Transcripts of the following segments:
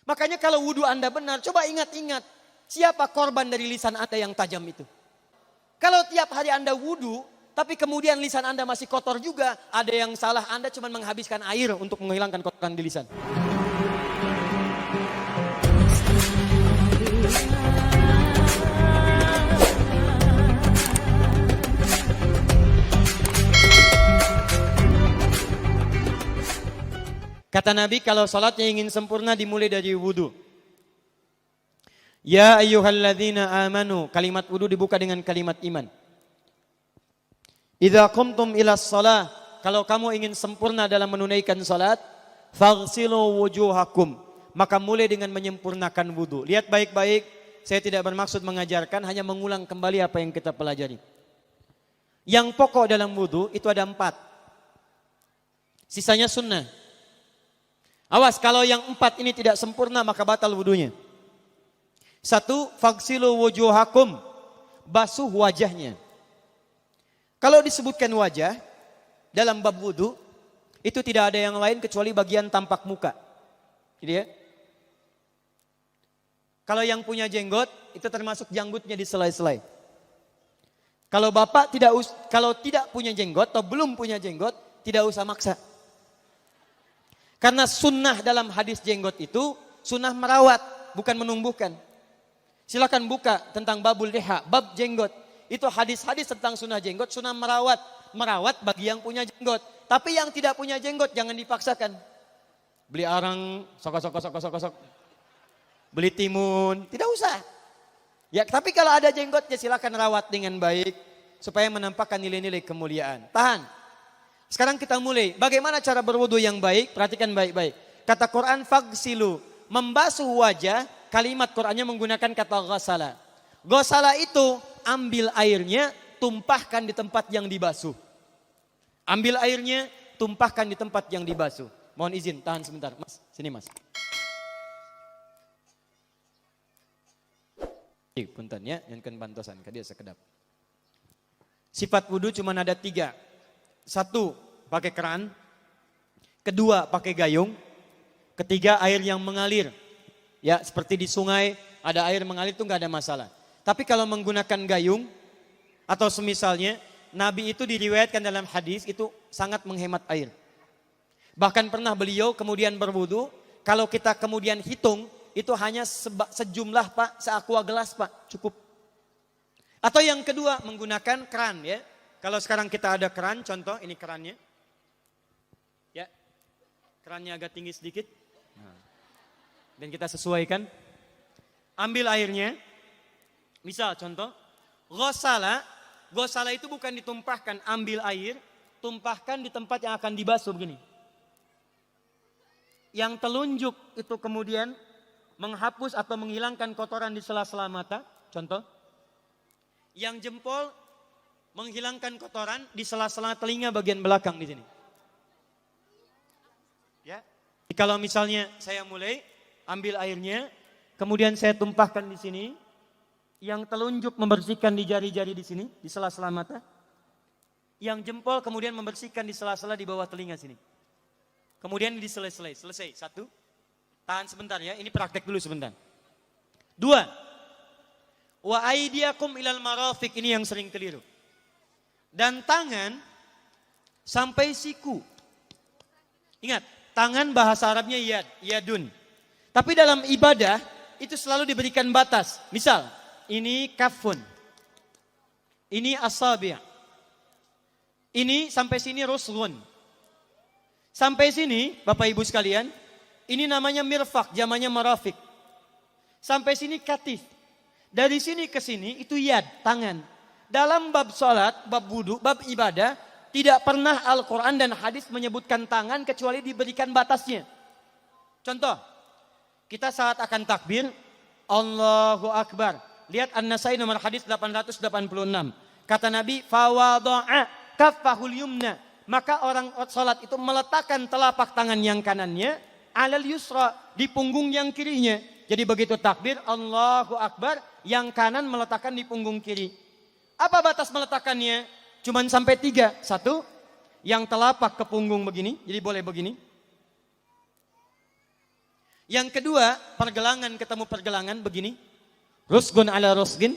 Makanya kalau wudhu Anda benar, coba ingat-ingat. Siapa korban dari lisan Anda yang tajam itu? Kalau tiap hari Anda wudhu, tapi kemudian lisan Anda masih kotor juga, ada yang salah, Anda cuma menghabiskan air untuk menghilangkan kotoran di lisan. Kata Nabi, kalau salatnya ingin sempurna dimulai dari wudhu. Ya ayyuhalladzina amanu, kalimat wudhu dibuka dengan kalimat iman. Idza qumtum ila shalah, kalau kamu ingin sempurna dalam menunaikan salat, faghsilu wujuhakum, maka mulai dengan menyempurnakan wudhu. Lihat baik-baik, saya tidak bermaksud mengajarkan, hanya mengulang kembali apa yang kita pelajari. Yang pokok dalam wudhu itu ada 4. Sisanya sunnah. Awas, kalau yang 4 ini tidak sempurna maka batal wudhunya. 1, faghsilu wujuhakum, basuh wajahnya. Kalau disebutkan wajah dalam bab wudhu, itu tidak ada yang lain kecuali bagian tampak muka. Gitu ya. Kalau yang punya jenggot, itu termasuk janggutnya di selai-selai. Kalau bapak kalau tidak punya jenggot atau belum punya jenggot, tidak usah maksa. Karena sunnah dalam hadis jenggot itu sunnah merawat, bukan menumbuhkan. Silakan buka tentang babul liha, bab jenggot. Itu hadis-hadis tentang sunnah jenggot, sunnah merawat. Merawat bagi yang punya jenggot. Tapi yang tidak punya jenggot jangan dipaksakan. Beli arang, sok. Beli timun, tidak usah. Ya, tapi kalau ada jenggotnya silakan rawat dengan baik. Supaya menampakkan nilai-nilai kemuliaan. Tahan. Sekarang kita mulai. Bagaimana cara berwudu yang baik? Perhatikan baik-baik. Kata Quran faghsilu, membasuh wajah. Kalimat Qurannya menggunakan kata ghasala. Ghasala itu ambil airnya, tumpahkan di tempat yang dibasuh. Ambil airnya, tumpahkan di tempat yang dibasuh. Mohon izin, tahan sebentar. Mas, sini mas. Punten ya, yang kan bantosan, kadia sekedap. Sifat wudu cuma ada 3. 1, pakai keran. 2, pakai gayung. 3, air yang mengalir. Ya, seperti di sungai ada air mengalir itu nggak ada masalah. Tapi kalau menggunakan gayung atau semisalnya, Nabi itu diriwayatkan dalam hadis itu sangat menghemat air. Bahkan pernah beliau kemudian berwudu, kalau kita kemudian hitung itu hanya sejumlah Pak, seaqua gelas Pak, cukup. Atau yang kedua menggunakan keran ya. Kalau sekarang kita ada keran, contoh ini kerannya. Ya. Kerannya agak tinggi sedikit. Dan kita sesuaikan. Ambil airnya. Misal contoh, ghasala. Ghasala itu bukan ditumpahkan, ambil air, tumpahkan di tempat yang akan dibasuh begini. Yang telunjuk itu kemudian menghapus atau menghilangkan kotoran di sela-sela mata, contoh. Yang jempol menghilangkan kotoran di sela-sela telinga bagian belakang di sini. Ya. Kalau misalnya saya mulai ambil airnya, kemudian saya tumpahkan di sini, yang telunjuk membersihkan di jari-jari di sini, di sela-sela mata. Yang jempol kemudian membersihkan di sela-sela di bawah telinga sini. Kemudian di selesai. 1. Tahan sebentar ya, ini praktek dulu sebentar. 2. Wa aidiakum ilal marafiq, ini yang sering keliru. Dan tangan sampai siku. Ingat, tangan bahasa Arabnya yad, yadun. Tapi dalam ibadah itu selalu diberikan batas. Misal, ini kafun. Ini asabi'. Ini sampai sini ruslun. Sampai sini, Bapak Ibu sekalian, ini namanya mirfaq, jamannya marafiq. Sampai sini katif. Dari sini ke sini itu yad, tangan. Dalam bab salat, bab wudu, bab ibadah, tidak pernah Al-Quran dan hadis menyebutkan tangan kecuali diberikan batasnya. Contoh, kita saat akan takbir, Allahu Akbar. Lihat An-Nasai nomor hadis 886. Kata Nabi, fawadu'a kaffahul yumna. Maka orang salat itu meletakkan telapak tangan yang kanannya alal yusra, di punggung yang kirinya. Jadi begitu takbir, Allahu Akbar, yang kanan meletakkan di punggung kiri. Apa batas meletakkannya? Cuman sampai 3. 1, yang telapak ke punggung begini, jadi boleh begini. Yang kedua, pergelangan ketemu pergelangan begini. Rusgun ala rusgin.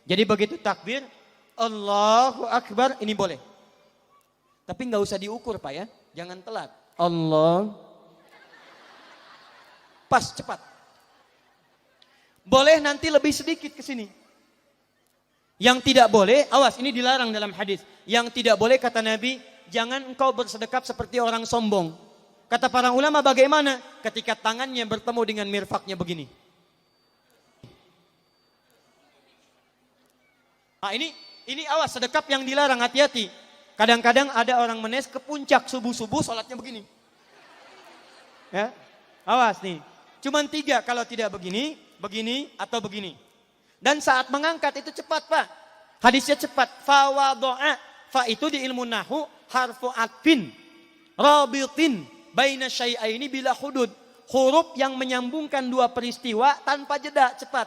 Jadi begitu takbir, Allahu Akbar, ini boleh. Tapi nggak usah diukur Pak ya, jangan telat. Allah. Pas, cepat. Boleh nanti lebih sedikit ke sini. Yang tidak boleh, awas ini dilarang dalam hadis. Yang tidak boleh kata Nabi, jangan engkau bersedekap seperti orang sombong. Kata para ulama bagaimana? Ketika tangannya bertemu dengan mirfaknya begini. Nah ini awas sedekap yang dilarang, hati-hati. Kadang-kadang ada orang menes ke puncak subuh-subuh sholatnya begini. Ya, awas nih. Cuman 3 kalau tidak begini, begini atau begini. Dan saat mengangkat itu cepat Pak. Hadisnya cepat. Fa wado'a. Fa itu di ilmu nahu harfu atfin. Rabitin. Baina syai'aini bila hudud. Huruf yang menyambungkan 2 peristiwa tanpa jeda, cepat.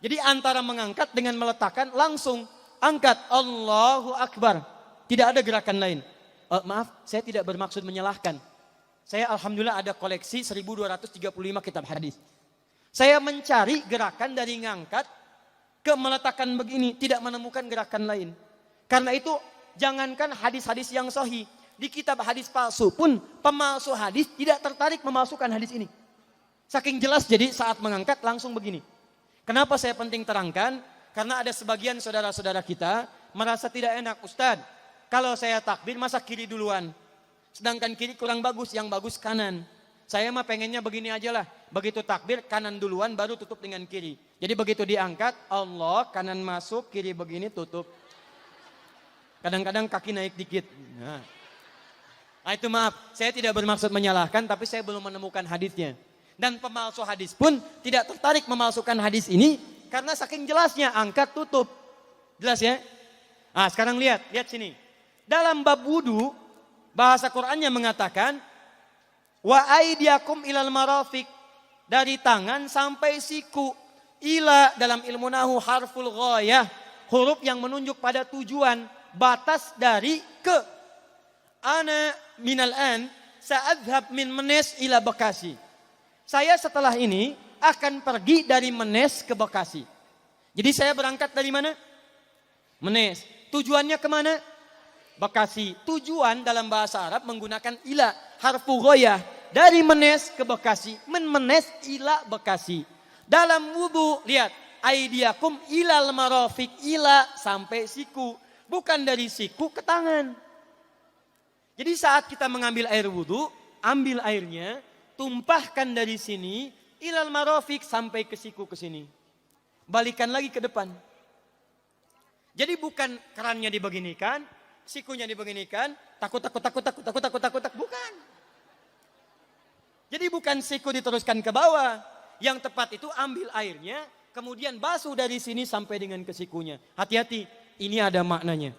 Jadi antara mengangkat dengan meletakkan langsung. Angkat. Allahu Akbar. Tidak ada gerakan lain. Maaf, saya tidak bermaksud menyalahkan. Saya alhamdulillah ada koleksi 1235 kitab hadis. Saya mencari gerakan dari ngangkat ke meletakkan begini, tidak menemukan gerakan lain. Karena itu jangankan hadis-hadis yang sahih, di kitab hadis palsu pun pemalsu hadis tidak tertarik memalsukan hadis ini. Saking jelas jadi saat mengangkat langsung begini. Kenapa saya penting terangkan? Karena ada sebagian saudara-saudara kita merasa tidak enak, Ustadz, kalau saya takbir masa kiri duluan? Sedangkan kiri kurang bagus, yang bagus kanan. Saya mah pengennya begini aja lah. Begitu takbir kanan duluan baru tutup dengan kiri. Jadi begitu diangkat Allah kanan masuk kiri begini tutup. Kadang-kadang kaki naik dikit. Nah itu maaf saya tidak bermaksud menyalahkan tapi saya belum menemukan hadisnya. Dan pemalsu hadis pun tidak tertarik memalsukan hadis ini. Karena saking jelasnya angkat tutup. Jelas ya? Nah sekarang lihat sini. Dalam bab wudu bahasa Qur'annya mengatakan wa aidiakum ilal marafiq, dari tangan sampai siku. Ila dalam ilmu nahu harful ghayah, huruf yang menunjuk pada tujuan, batas dari ke. Ana minal an sa'adhab min Menes ila Bekasi. Saya setelah ini akan pergi dari Menes ke Bekasi. Jadi saya berangkat dari mana? Menes. Tujuannya kemana? Bekasi. Tujuan dalam bahasa Arab menggunakan ila, harfu ghayah. Dari Menes ke Bekasi. Menes ila Bekasi. Dalam wudu, lihat. Aidiakum ilal marafiq, ila sampai siku. Bukan dari siku ke tangan. Jadi saat kita mengambil air wudu, ambil airnya, tumpahkan dari sini, ilal marafiq sampai ke siku ke sini. Balikan lagi ke depan. Jadi bukan kerannya dibeginikan, sikunya dibeginikan, takut, bukan. Jadi bukan siku diteruskan ke bawah. Yang tepat itu ambil airnya, kemudian basuh dari sini sampai dengan ke sikunya. Hati-hati, ini ada maknanya.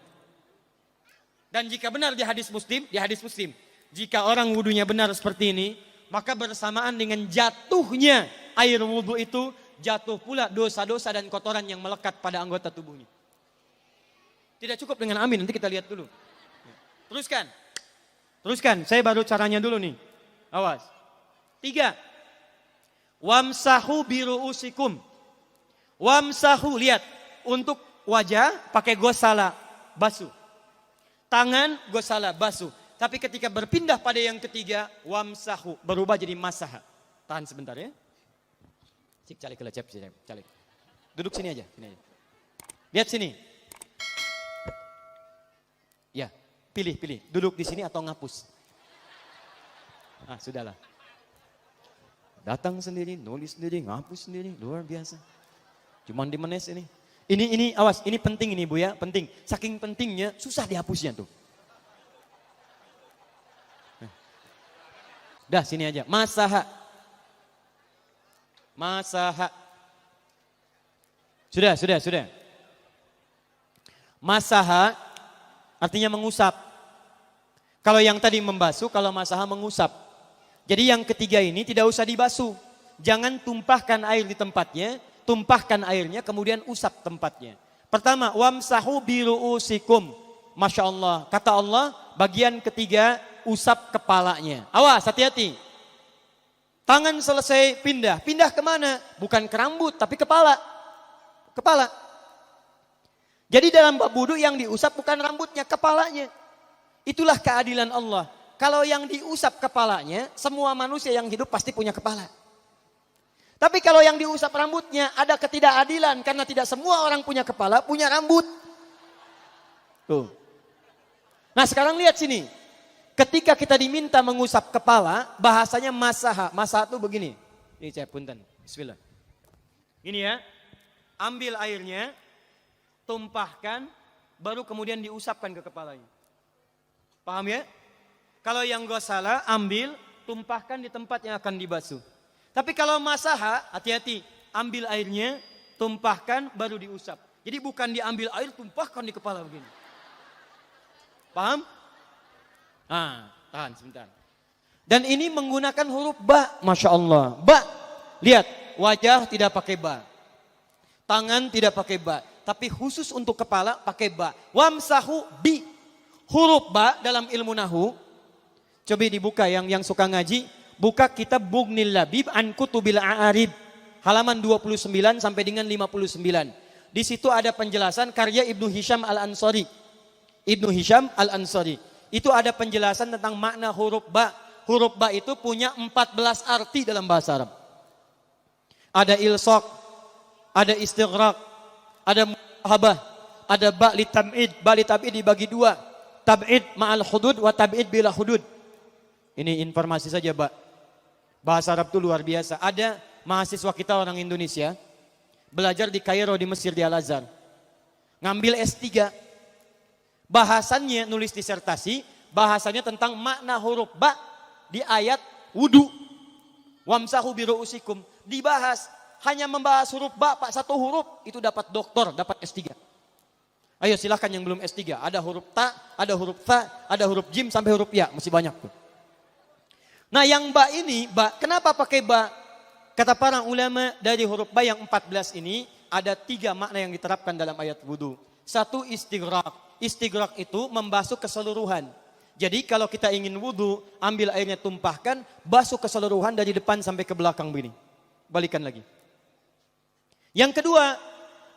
Dan jika benar di hadis Muslim, jika orang wudunya benar seperti ini, maka bersamaan dengan jatuhnya air wudu itu, jatuh pula dosa-dosa dan kotoran yang melekat pada anggota tubuhnya. Tidak cukup dengan amin, nanti kita lihat dulu. Teruskan, saya baru caranya dulu nih. Awas. 3. Wamsahu biru'usikum. Wamsahu, lihat. Untuk wajah pakai gosala, basuh. Tangan gosala, basuh. Tapi ketika berpindah pada yang ketiga, wamsahu, berubah jadi masaha. Tahan sebentar ya. Cik calik kelecep, calik. Duduk sini aja. Lihat sini. Ya, pilih. Duduk di sini atau ngapus. Ah, sudahlah. Datang sendiri, nulis sendiri, ngapus sendiri, luar biasa. Cuman di Menes ini. Ini awas, ini penting ini Bu ya, penting. Saking pentingnya susah dihapusnya tuh. Dah sini aja, masaha. Sudah. Masaha artinya mengusap. Kalau yang tadi membasuh, kalau masaha mengusap. Jadi yang ketiga ini tidak usah dibasuh. Jangan tumpahkan air di tempatnya, tumpahkan airnya kemudian usap tempatnya. Pertama, wamsahu biru'usikum. Masya Allah, kata Allah bagian ketiga usap kepalanya. Awas, hati-hati. Tangan selesai pindah. Pindah kemana? Bukan ke rambut, tapi kepala. Kepala. Jadi dalam bab wudu yang diusap bukan rambutnya, kepalanya. Itulah keadilan Allah. Kalau yang diusap kepalanya, semua manusia yang hidup pasti punya kepala. Tapi kalau yang diusap rambutnya, ada ketidakadilan. Karena tidak semua orang punya kepala, punya rambut. Tuh. Nah sekarang lihat sini. Ketika kita diminta mengusap kepala, bahasanya masaha. Masaha itu begini. Ini saya punten. Bismillah. Ini ya. Ambil airnya, tumpahkan, baru kemudian diusapkan ke kepalanya. Paham ya? Kalau yang gosala, ambil, tumpahkan di tempat yang akan dibasuh. Tapi kalau masaha, hati-hati. Ambil airnya, tumpahkan, baru diusap. Jadi bukan diambil air, tumpahkan di kepala begini. Paham? Nah, tahan sebentar. Dan ini menggunakan huruf ba, Masya Allah. Ba, lihat, wajah tidak pakai ba. Tangan tidak pakai ba. Tapi khusus untuk kepala pakai ba. Wamsahu bi. Huruf ba dalam ilmu nahu. Coba dibuka yang suka ngaji. Buka kitab Bughnil Labib an Kutubil A'arib. Halaman 29 sampai dengan 59. Di situ ada penjelasan karya Ibnu Hisham Al-Ansari. Ibnu Hisham Al-Ansari. Itu ada penjelasan tentang makna huruf ba. Huruf ba itu punya 14 arti dalam bahasa Arab. Ada ilsaq, ada istighraq, ada muhabah, ada ba li tab'id. Ba li tab'id dibagi dua. Tab'id ma'al hudud wa tab'id bila hudud. Ini informasi saja, Pak. Bahasa Arab itu luar biasa. Ada mahasiswa kita orang Indonesia belajar di Kairo di Mesir di Al-Azhar. Ngambil S3. Bahasannya nulis disertasi, bahasanya tentang makna huruf ba di ayat wudu. Wamsahu biru'usikum. Dibahas, hanya membahas huruf ba, Pak, satu huruf itu dapat doktor, dapat S3. Ayo silahkan yang belum S3, ada huruf ta, ada huruf fa, ada huruf jim sampai huruf ya, masih banyak tuh. Nah yang ba ini, ba, kenapa pakai ba? Kata para ulama dari huruf ba yang 14 ini ada 3 makna yang diterapkan dalam ayat wudu. Satu istighraq. Istighraq itu membasuh keseluruhan. Jadi kalau kita ingin wudu, ambil airnya tumpahkan, basuh keseluruhan dari depan sampai ke belakang begini. Balikan lagi. Yang kedua,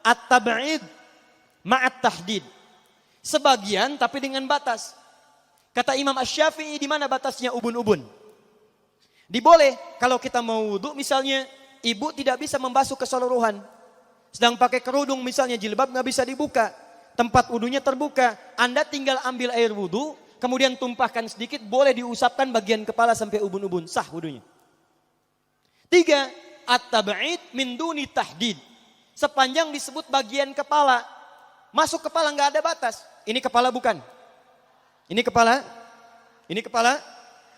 at-tab'id ma'at tahdid. Sebagian tapi dengan batas. Kata Imam Asy-Syafi'i, di mana batasnya ubun-ubun? Diboleh kalau kita mau wudu, misalnya ibu tidak bisa membasuh keseluruhan. Sedang pakai kerudung misalnya, jilbab nggak bisa dibuka. Tempat wudunya terbuka. Anda tinggal ambil air wudu, kemudian tumpahkan sedikit, boleh diusapkan bagian kepala sampai ubun-ubun. Sah wudunya. 3. At-tab'id min duni tahdid. Sepanjang disebut bagian kepala. Masuk kepala nggak ada batas. Ini kepala bukan? Ini kepala? Ini kepala?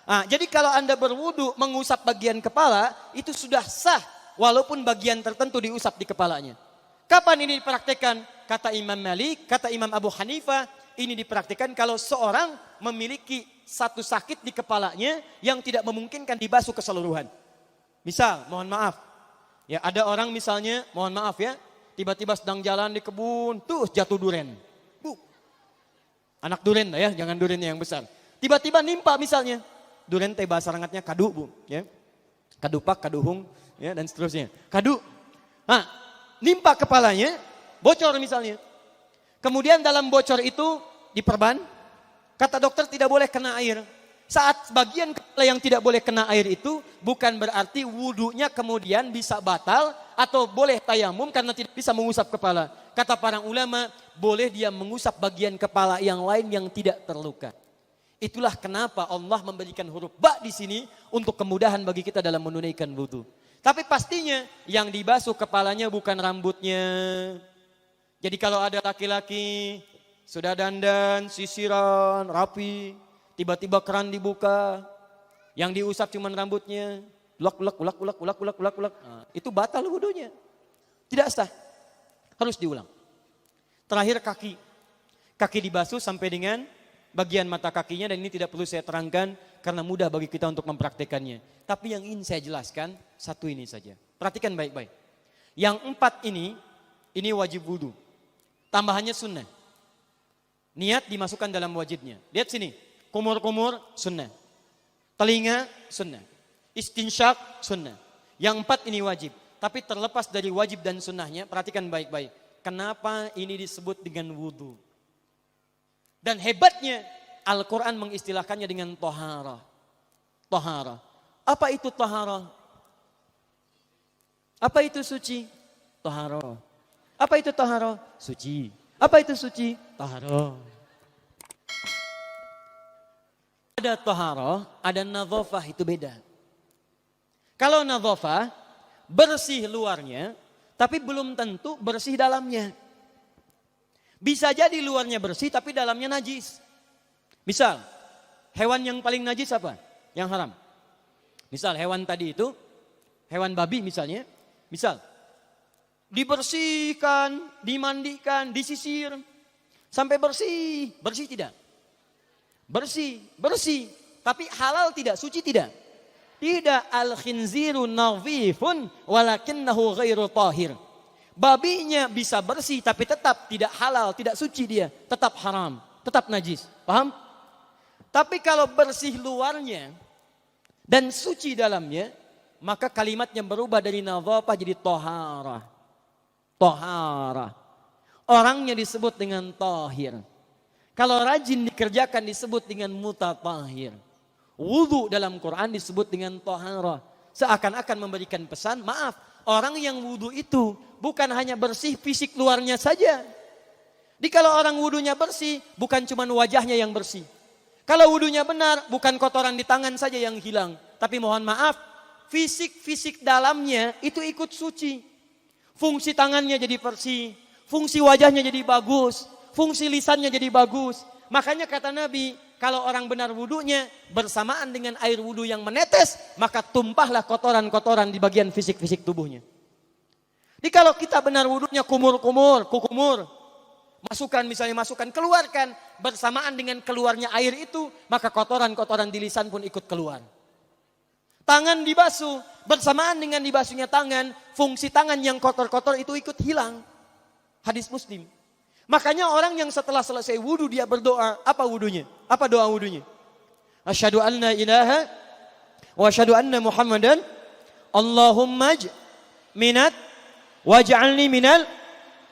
Nah, jadi kalau Anda berwudu mengusap bagian kepala, itu sudah sah. Walaupun bagian tertentu diusap di kepalanya. Kapan ini dipraktekkan? Kata Imam Malik, kata Imam Abu Hanifah, ini dipraktikkan kalau seorang memiliki satu sakit di kepalanya yang tidak memungkinkan dibasuh keseluruhan. Misal, mohon maaf, ya ada orang misalnya, mohon maaf ya, tiba-tiba sedang jalan di kebun, tuh jatuh duren. Anak duren ya, jangan durennya yang besar. Tiba-tiba nimpa misalnya, duren teh bahasa rangatnya kadu, Bu, ya. Kadupak, kaduhung, ya dan seterusnya. Kadu. Nah, nimpa kepalanya, bocor misalnya. Kemudian dalam bocor itu diperban. Kata dokter tidak boleh kena air. Saat bagian kepala yang tidak boleh kena air itu bukan berarti wudunya kemudian bisa batal atau boleh tayamum karena tidak bisa mengusap kepala. Kata para ulama, boleh dia mengusap bagian kepala yang lain yang tidak terluka. Itulah kenapa Allah memberikan huruf ba di sini untuk kemudahan bagi kita dalam menunaikan wudu. Tapi pastinya yang dibasuh kepalanya bukan rambutnya. Jadi kalau ada laki-laki sudah dandan, sisiran, rapi, tiba-tiba keran dibuka, yang diusap cuma rambutnya, ulak. Nah, itu batal wudunya. Tidak sah. Harus diulang. Terakhir kaki. Kaki dibasuh sampai dengan bagian mata kakinya dan ini tidak perlu saya terangkan karena mudah bagi kita untuk mempraktekannya. Tapi yang ingin saya jelaskan satu ini saja. Perhatikan baik-baik. Yang 4 ini wajib wudu. Tambahannya sunnah. Niat dimasukkan dalam wajibnya. Lihat sini. Kumur-kumur sunnah. Telinga sunnah. Istinsyak sunnah. Yang 4 ini wajib. Tapi terlepas dari wajib dan sunnahnya, perhatikan baik-baik. Kenapa ini disebut dengan wudu? Dan hebatnya Al-Quran mengistilahkannya dengan tohara. Tohara. Apa itu tohara? Apa itu suci? Tohara. Apa itu tohara? Suci. Apa itu suci? Tohara. Ada tohara, ada nadhafah, itu beda. Kalau nadhafah, bersih luarnya, tapi belum tentu bersih dalamnya. Bisa jadi luarnya bersih, tapi dalamnya najis. Misal, hewan yang paling najis apa? Yang haram. Misal hewan tadi itu, hewan babi misalnya. Misal, dibersihkan, dimandikan, disisir. Sampai bersih. Bersih tidak? Bersih. Bersih. Tapi halal tidak? Suci tidak? Tidak. Al-khinziru nadhifun walakinnahu ghairu tahir. Babinya bisa bersih tapi tetap tidak halal, tidak suci dia. Tetap haram, tetap najis. Paham? Tapi kalau bersih luarnya dan suci dalamnya, maka kalimatnya berubah dari nadhafah jadi tohara. Tohara. Orangnya disebut dengan tahir. Kalau rajin dikerjakan disebut dengan mutatahhir. Wudu dalam Quran disebut dengan tohara. Seakan-akan memberikan pesan, maaf, orang yang wudu itu bukan hanya bersih fisik luarnya saja. Jadi kalau orang wudunya bersih, bukan cuma wajahnya yang bersih. Kalau wudunya benar, bukan kotoran di tangan saja yang hilang. Tapi mohon maaf, fisik dalamnya itu ikut suci. Fungsi tangannya jadi bersih, fungsi wajahnya jadi bagus, fungsi lisannya jadi bagus. Makanya kata Nabi, kalau orang benar wudunya bersamaan dengan air wudu yang menetes, maka tumpahlah kotoran-kotoran di bagian fisik-fisik tubuhnya. Jadi kalau kita benar wudunya kumur-kumur, kukumur, masukkan keluarkan, bersamaan dengan keluarnya air itu, maka kotoran-kotoran di lisan pun ikut keluar. Tangan dibasuh, bersamaan dengan dibasuhnya tangan, fungsi tangan yang kotor-kotor itu ikut hilang. Hadis Muslim. Makanya orang yang setelah selesai wudu dia berdoa, apa wudunya? Apa doa wudunya? Asyhadu an la ilaha wa asyhadu anna Muhammadan Allahumma minat waj'alni minal,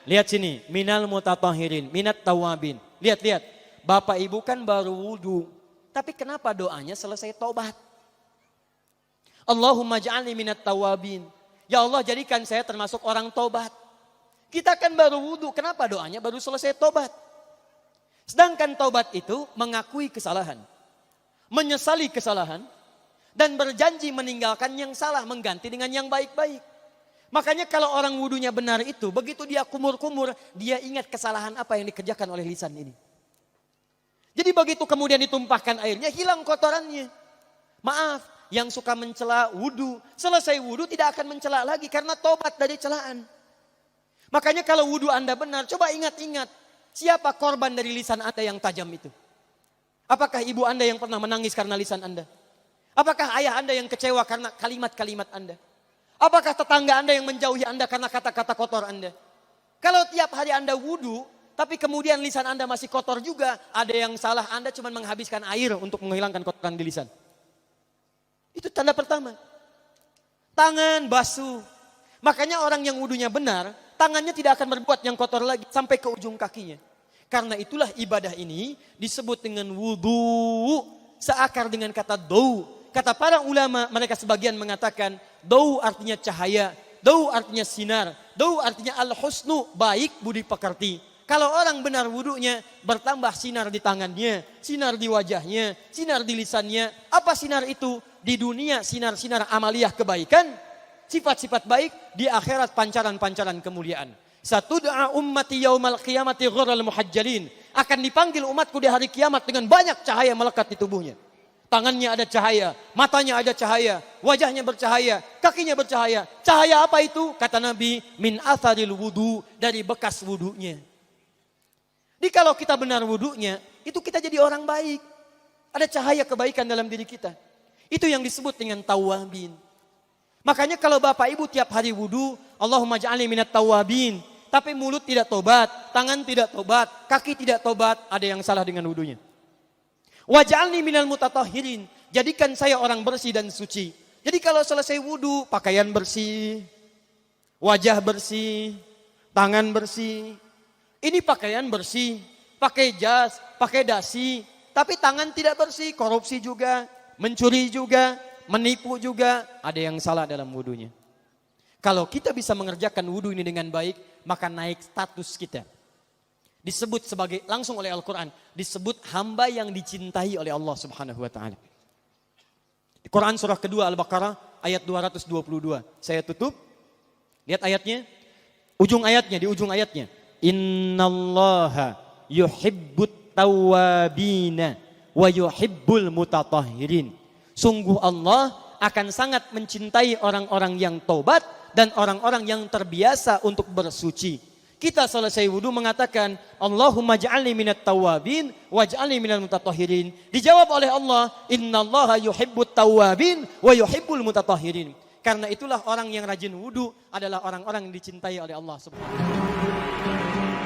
lihat sini, minal mutatahhirin, minat tawabin. Lihat. Bapak Ibu kan baru wudu, tapi kenapa doanya selesai taubat? Allahumma ja'alni minat tawabin. Ya Allah, jadikan saya termasuk orang taubat. Kita kan baru wudu, kenapa doanya baru selesai tobat? Sedangkan tobat itu mengakui kesalahan, menyesali kesalahan, dan berjanji meninggalkan yang salah, mengganti dengan yang baik-baik. Makanya kalau orang wudunya benar itu, begitu dia kumur-kumur, dia ingat kesalahan apa yang dikerjakan oleh lisan ini. Jadi begitu kemudian ditumpahkan airnya, hilang kotorannya. Maaf, yang suka mencela wudu, selesai wudu tidak akan mencela lagi karena tobat dari celaan. Makanya kalau wudu Anda benar, coba ingat-ingat. Siapa korban dari lisan Anda yang tajam itu? Apakah ibu Anda yang pernah menangis karena lisan Anda? Apakah ayah Anda yang kecewa karena kalimat-kalimat Anda? Apakah tetangga Anda yang menjauhi Anda karena kata-kata kotor Anda? Kalau tiap hari Anda wudu, tapi kemudian lisan Anda masih kotor juga, ada yang salah, Anda cuma menghabiskan air untuk menghilangkan kotoran di lisan. Itu tanda pertama. Tangan basuh. Makanya orang yang wudunya benar, tangannya tidak akan berbuat yang kotor lagi sampai ke ujung kakinya. Karena itulah ibadah ini disebut dengan wudu, seakar dengan kata dau. Kata para ulama, mereka sebagian mengatakan dau artinya cahaya, dau artinya sinar, dau artinya al-husnu, baik budi pekerti. Kalau orang benar wudunya, bertambah sinar di tangannya, sinar di wajahnya, sinar di lisannya. Apa sinar itu? Di dunia sinar-sinar amaliyah kebaikan, sifat-sifat baik, di akhirat pancaran-pancaran kemuliaan. Satud'a ummati yaumal qiyamati ghurral muhajjalin. Akan dipanggil umatku di hari kiamat dengan banyak cahaya melekat di tubuhnya. Tangannya ada cahaya, matanya ada cahaya, wajahnya bercahaya, kakinya bercahaya. Cahaya apa itu? Kata Nabi, min atharil wudu, dari bekas wudunya. Jadi kalau kita benar wudunya, itu kita jadi orang baik. Ada cahaya kebaikan dalam diri kita. Itu yang disebut dengan tawabin. Makanya kalau Bapak Ibu tiap hari wudu, Allahumma ja'alni minat tawabin. Tapi mulut tidak tobat, tangan tidak tobat, kaki tidak tobat, ada yang salah dengan wudunya. Waj'alni minal mutatahhirin. Jadikan saya orang bersih dan suci. Jadi kalau selesai wudu, pakaian bersih, wajah bersih, tangan bersih. Ini pakaian bersih, pakai jas, pakai dasi, tapi tangan tidak bersih, korupsi juga, mencuri juga, menipu juga, ada yang salah dalam wudunya. Kalau kita bisa mengerjakan wudu ini dengan baik, maka naik status kita. Disebut sebagai, langsung oleh Al-Quran, disebut hamba yang dicintai oleh Allah Subhanahu wa ta'ala. Di Quran surah kedua Al-Baqarah ayat 222. Saya tutup. Lihat ayatnya. Di ujung ayatnya. Innallaha yuhibbut tawwabina wa yuhibbul mutatahhirin. Sungguh Allah akan sangat mencintai orang-orang yang taubat dan orang-orang yang terbiasa untuk bersuci. Kita selesai wudu mengatakan, Allahumma ja'alni minat tawabin, waj'alni minal mutatahhirin. Dijawab oleh Allah, innallaha yuhibbut tawabin, wa yuhibbul mutatahhirin. Karena itulah orang yang rajin wudu adalah orang-orang yang dicintai oleh Allah Subhanahu wa ta'ala.